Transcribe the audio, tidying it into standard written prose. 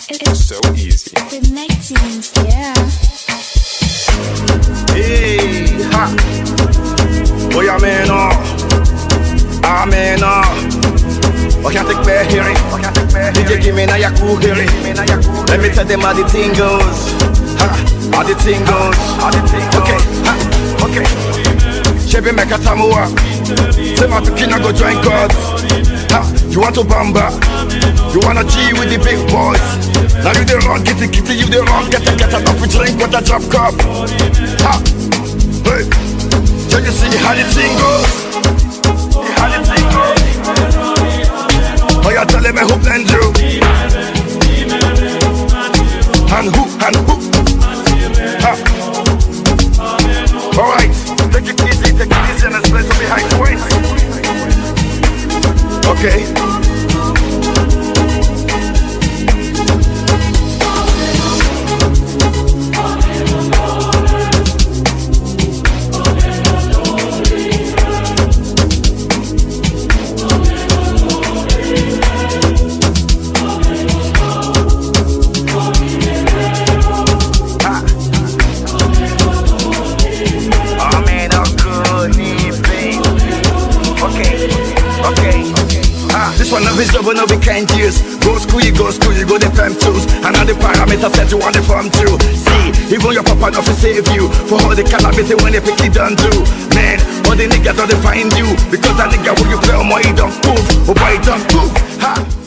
It's so easy. Connecting, yeah. Hey, ha. Boy, I'm in awe. I'm in awe. I can't take back hearing. DJ give me now your cool hearing. Let me tell them how the thing goes. Ha, how the thing goes. Okay, ha, okay. Chebe make a tamua. Say my pikin I go join God. Ha, you want to bamba? You wanna G with the big boys? Now you the wrong, get it, you the wrong, get it, up with drink with a drop cup. Ha, hey, so you see how the thing goes? How the thing goes? Oh, you telling me who blend you? And who? Ha. Alright, take it easy, and let's play some behind the waist. Okay. This one of his job will not be kind years. Go school, you go the fam tools. And all the parameters set you on the farm too. See, even your papa not to save you. For all the calamity when they pick it done do. Man, all the niggas don't find you. Because that nigga when you play on my don't move. Oh boy, don't move. Ha!